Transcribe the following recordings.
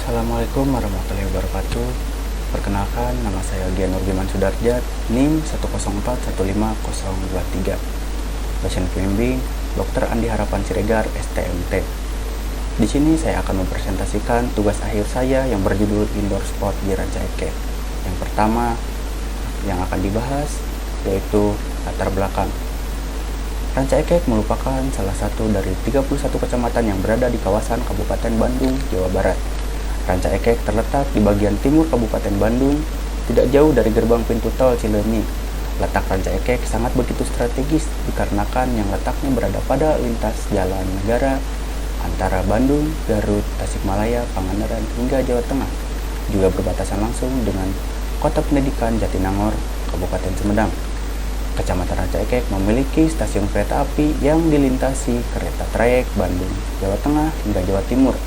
Assalamualaikum warahmatullahi wabarakatuh. Perkenalkan, nama saya Gian Nurgiman Sudarjat, NIM 104150023. Pasien pembimbing Dr. Andi Harapan Siregar, STMT. Di sini saya akan mempresentasikan tugas akhir saya yang berjudul Indoor Sport di Ranca Ekek. Yang pertama yang akan dibahas yaitu latar belakang. Ranca Ekek merupakan salah satu dari 31 kecamatan yang berada di kawasan Kabupaten Bandung, Jawa Barat. Ranca Ekek terletak di bagian timur Kabupaten Bandung, tidak jauh dari gerbang pintu tol Cileunyi. Letak Ranca Ekek sangat begitu strategis dikarenakan yang letaknya berada pada lintas jalan negara antara Bandung, Garut, Tasikmalaya, Pangandaran hingga Jawa Tengah. Juga berbatasan langsung dengan Kota Pendidikan Jatinangor, Kabupaten Sumedang. Kecamatan Ranca Ekek memiliki stasiun kereta api yang dilintasi kereta trayek Bandung, Jawa Tengah hingga Jawa Timur.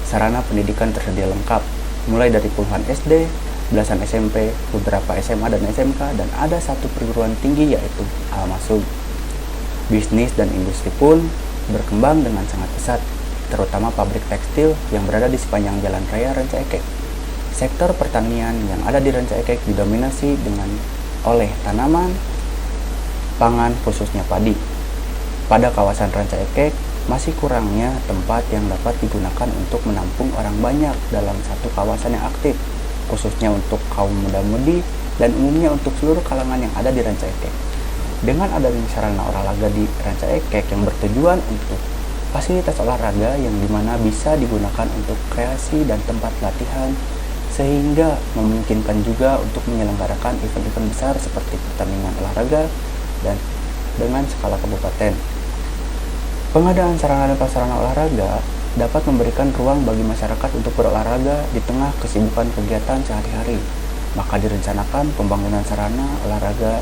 Sarana pendidikan tersedia lengkap, mulai dari puluhan SD, belasan SMP, beberapa SMA dan SMK, dan ada satu perguruan tinggi yaitu Al-Masum. Bisnis dan industri pun berkembang dengan sangat pesat, terutama pabrik tekstil yang berada di sepanjang jalan raya Ranca Ekek. Sektor pertanian yang ada di Ranca Ekek didominasi oleh tanaman pangan khususnya padi. Pada kawasan Ranca Ekek, masih kurangnya tempat yang dapat digunakan untuk menampung orang banyak dalam satu kawasan yang aktif, khususnya untuk kaum muda-mudi dan umumnya untuk seluruh kalangan yang ada di Ranca Ekek. Dengan adanya sarana olahraga di Ranca Ekek yang bertujuan untuk fasilitas olahraga yang dimana bisa digunakan untuk kreasi dan tempat latihan, sehingga memungkinkan juga untuk menyelenggarakan event-event besar seperti pertandingan olahraga dan dengan skala kabupaten. Pengadaan sarana dan prasarana olahraga dapat memberikan ruang bagi masyarakat untuk berolahraga di tengah kesibukan kegiatan sehari-hari. Maka direncanakan pembangunan sarana olahraga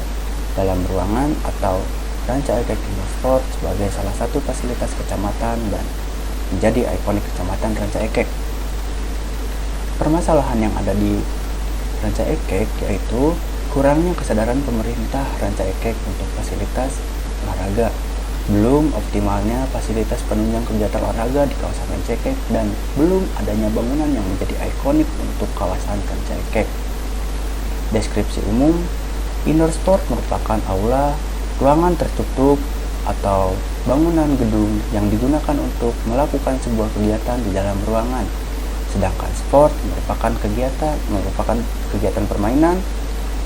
dalam ruangan atau Ranca Ekek Indoor Sport sebagai salah satu fasilitas kecamatan dan menjadi ikonik kecamatan Ranca Ekek. Permasalahan yang ada di Ranca Ekek yaitu kurangnya kesadaran pemerintah Ranca Ekek untuk fasilitas olahraga. Belum optimalnya fasilitas penunjang kegiatan olahraga di kawasan Ranca Ekek dan belum adanya bangunan yang menjadi ikonik untuk kawasan Ranca Ekek. Deskripsi umum, indoor sport merupakan aula, ruangan tertutup, atau bangunan gedung yang digunakan untuk melakukan sebuah kegiatan di dalam ruangan. Sedangkan sport merupakan kegiatan permainan,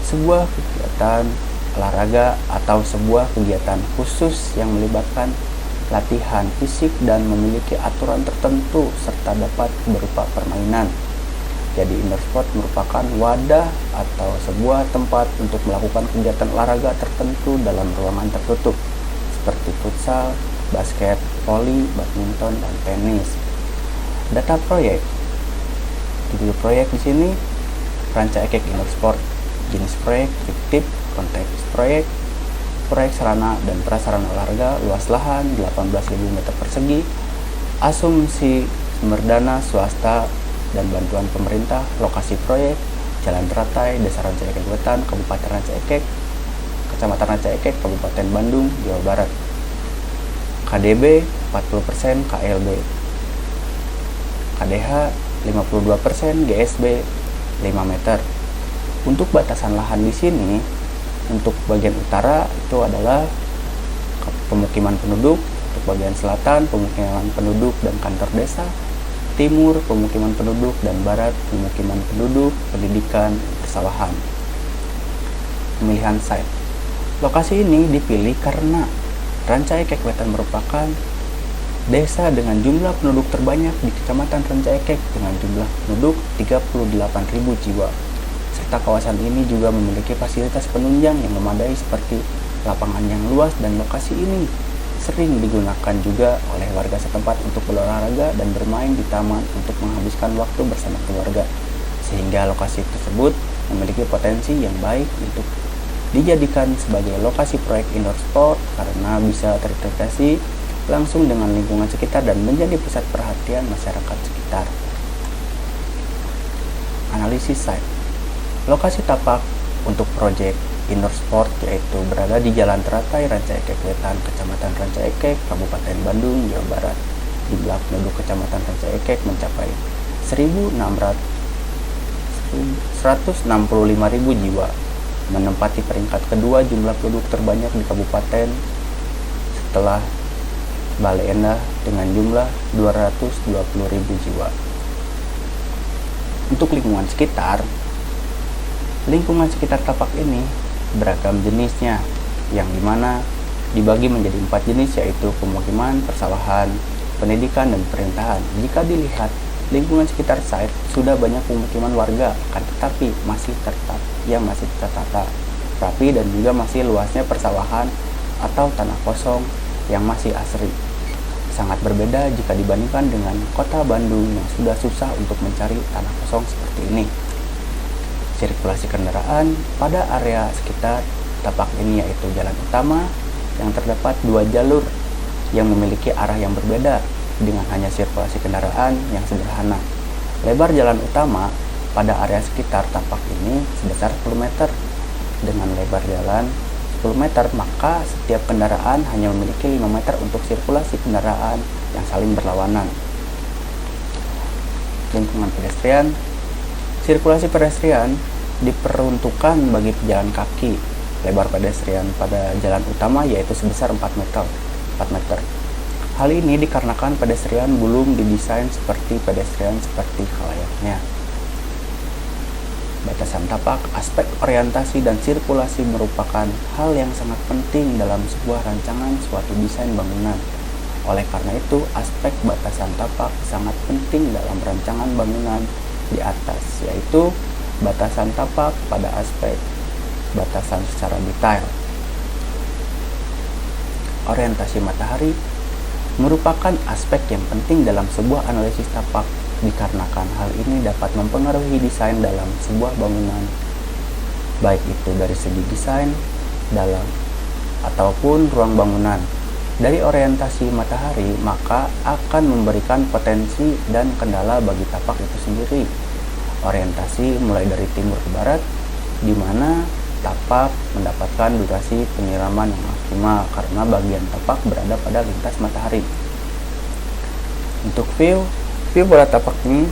sebuah kegiatan olahraga atau sebuah kegiatan khusus yang melibatkan latihan fisik dan memiliki aturan tertentu serta dapat berupa permainan. Jadi indoor sport merupakan wadah atau sebuah tempat untuk melakukan kegiatan olahraga tertentu dalam ruangan tertutup seperti futsal, basket, voli, badminton, dan tenis. Data proyek. Judul proyek di sini Ranca Ekek Indoor Sport. Jenis proyek fiktif, konteks proyek sarana dan prasarana olahraga, luas lahan 18.000 meter persegi, asumsi sumber dana swasta dan bantuan pemerintah, lokasi proyek, Jalan Teratai, Desa Ranca Ekek Wetan, Kabupaten Ranca Ekek, Kecamatan Ranca Ekek, Kabupaten Bandung, Jawa Barat. KDB 40%, KLB, KDH 52%, GSB 5 meter. Untuk batasan lahan di sini, untuk bagian utara itu adalah pemukiman penduduk, untuk bagian selatan pemukiman penduduk dan kantor desa, timur pemukiman penduduk, dan barat pemukiman penduduk, pendidikan, persawahan. Pemilihan site. Lokasi ini dipilih karena Ranca Ekek Wetan merupakan desa dengan jumlah penduduk terbanyak di Kecamatan Ranca Ekek dengan jumlah penduduk 38.000 jiwa. Serta kawasan ini juga memiliki fasilitas penunjang yang memadai seperti lapangan yang luas, dan lokasi ini sering digunakan juga oleh warga setempat untuk berolahraga dan bermain di taman untuk menghabiskan waktu bersama keluarga. Sehingga lokasi tersebut memiliki potensi yang baik untuk dijadikan sebagai lokasi proyek indoor sport karena bisa terintegrasi langsung dengan lingkungan sekitar dan menjadi pusat perhatian masyarakat sekitar. Analisis site. Lokasi tapak untuk proyek indoor sport yaitu berada di Jalan Teratai, Ranca Ekek Wetan, Kecamatan Ranca Ekek, Kabupaten Bandung, Jawa Barat. Jumlah penduduk Kecamatan Ranca Ekek mencapai 165.000 jiwa, menempati peringkat kedua jumlah penduduk terbanyak di kabupaten setelah Bale Endah dengan jumlah 220.000 jiwa. Untuk lingkungan sekitar Tapak ini beragam jenisnya, yang dimana dibagi menjadi 4 jenis, yaitu pemukiman, persawahan, pendidikan, dan pemerintahan. Jika dilihat lingkungan sekitar site sudah banyak pemukiman warga, kan tetapi masih tertata rapi, dan juga masih luasnya persawahan atau tanah kosong yang masih asri. Sangat berbeda jika dibandingkan dengan kota Bandung yang sudah susah untuk mencari tanah kosong seperti ini. Sirkulasi kendaraan pada area sekitar Tapak ini yaitu jalan utama yang terdapat 2 jalur yang memiliki arah yang berbeda dengan hanya sirkulasi kendaraan yang sederhana. Lebar jalan utama pada area sekitar Tapak ini sebesar 10 meter. Dengan lebar jalan 10 meter, maka setiap kendaraan hanya memiliki 5 meter untuk sirkulasi kendaraan yang saling berlawanan. Lingkungan pedestrian. Sirkulasi pedestrian diperuntukkan bagi pejalan kaki. Lebar pedestrian pada jalan utama yaitu sebesar 4 meter. Hal ini dikarenakan pedestrian belum didesain seperti pedestrian seperti layaknya. Batasan tapak, aspek orientasi dan sirkulasi merupakan hal yang sangat penting dalam sebuah rancangan suatu desain bangunan. Oleh karena itu, aspek batasan tapak sangat penting dalam rancangan bangunan di atas, yaitu batasan tapak pada aspek batasan secara detail. Orientasi matahari merupakan aspek yang penting dalam sebuah analisis tapak, dikarenakan hal ini dapat mempengaruhi desain dalam sebuah bangunan, baik itu dari segi desain dalam ataupun ruang bangunan. Dari orientasi matahari, maka akan memberikan potensi dan kendala bagi tapak itu sendiri. Orientasi mulai dari timur ke barat, di mana tapak mendapatkan durasi penyiraman yang maksimal karena bagian tapak berada pada lintas matahari. Untuk view pada tapak ini,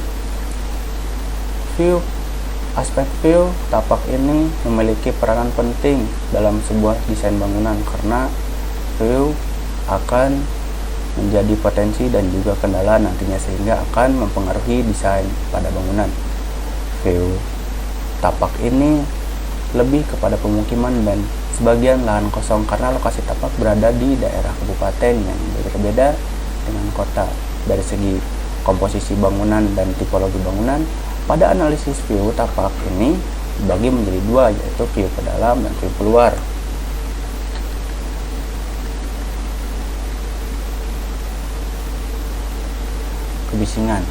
aspek view tapak ini memiliki peranan penting dalam sebuah desain bangunan, karena view akan menjadi potensi dan juga kendala nantinya, sehingga akan mempengaruhi desain pada bangunan. View tapak ini lebih kepada pemukiman dan sebagian lahan kosong, karena lokasi tapak berada di daerah kabupaten yang berbeda dengan kota. Dari segi komposisi bangunan dan tipologi bangunan, pada analisis view tapak ini dibagi menjadi 2, yaitu view ke dalam dan view keluar. Kebisingan.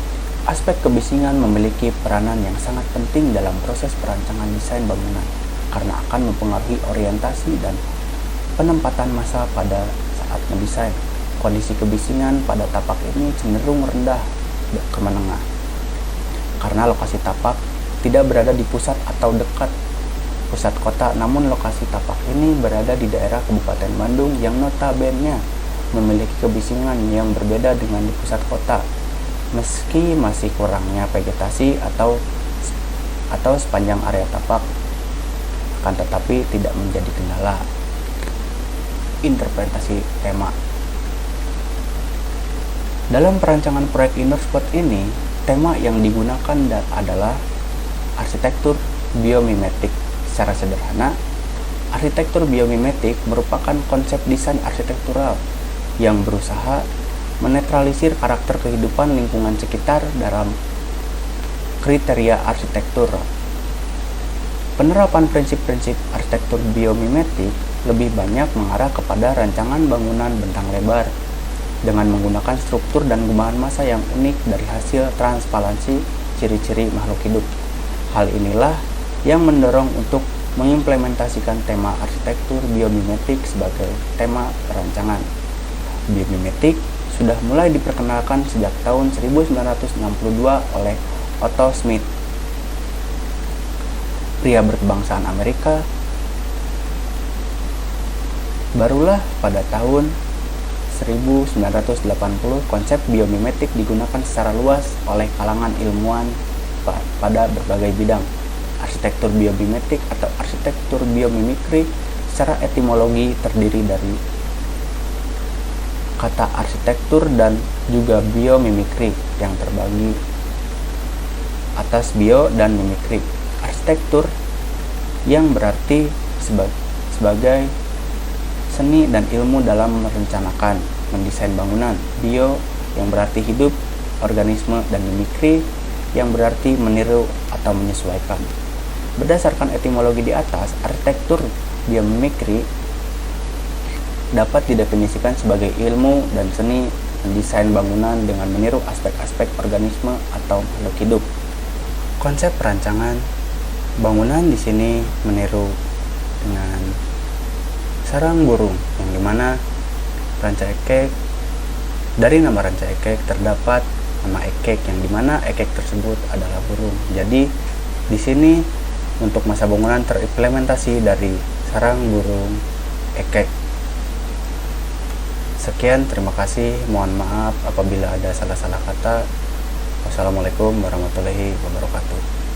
Aspek kebisingan memiliki peranan yang sangat penting dalam proses perancangan desain bangunan, karena akan mempengaruhi orientasi dan penempatan massa pada saat mendesain. Kondisi kebisingan pada tapak ini cenderung rendah ke menengah, karena lokasi tapak tidak berada di pusat atau dekat pusat kota, namun lokasi tapak ini berada di daerah Kabupaten Bandung yang notabene memiliki kebisingan yang berbeda dengan di pusat kota. Meski masih kurangnya vegetasi atau sepanjang area tapak, akan tetapi tidak menjadi kendala. Interpretasi tema. Dalam perancangan proyek indoor spot ini, tema yang digunakan adalah arsitektur biomimetik. Secara sederhana, arsitektur biomimetik merupakan konsep desain arsitektural yang berusaha menetralisir karakter kehidupan lingkungan sekitar dalam kriteria arsitektur. Penerapan prinsip-prinsip arsitektur biomimetik lebih banyak mengarah kepada rancangan bangunan bentang lebar dengan menggunakan struktur dan gumpalan massa yang unik dari hasil transparansi ciri-ciri makhluk hidup. Hal inilah yang mendorong untuk mengimplementasikan tema arsitektur biomimetik sebagai tema perancangan. Biomimetik sudah mulai diperkenalkan sejak tahun 1962 oleh Otto Smith, pria berkebangsaan Amerika. Barulah pada tahun 1980, konsep biomimetik digunakan secara luas oleh kalangan ilmuwan pada berbagai bidang. Arsitektur biomimetik atau arsitektur biomimikri secara etimologi terdiri dari kata arsitektur dan juga biomimikri yang terbagi atas bio dan mimikri. Arsitektur yang berarti sebagai seni dan ilmu dalam merencanakan, mendesain bangunan. Bio yang berarti hidup, organisme, dan mimikri yang berarti meniru atau menyesuaikan. Berdasarkan etimologi di atas, arsitektur biomimikri dapat didefinisikan sebagai ilmu dan seni mendesain bangunan dengan meniru aspek-aspek organisme atau makhluk hidup. Konsep perancangan bangunan di sini meniru dengan sarang burung, yang dimana ranca ekek, dari nama ranca ekek terdapat nama ekek, yang dimana ekek tersebut adalah burung. Jadi di sini untuk masa bangunan terimplementasi dari sarang burung ekek. Sekian, terima kasih. Mohon maaf apabila ada salah-salah kata. Wassalamualaikum warahmatullahi wabarakatuh.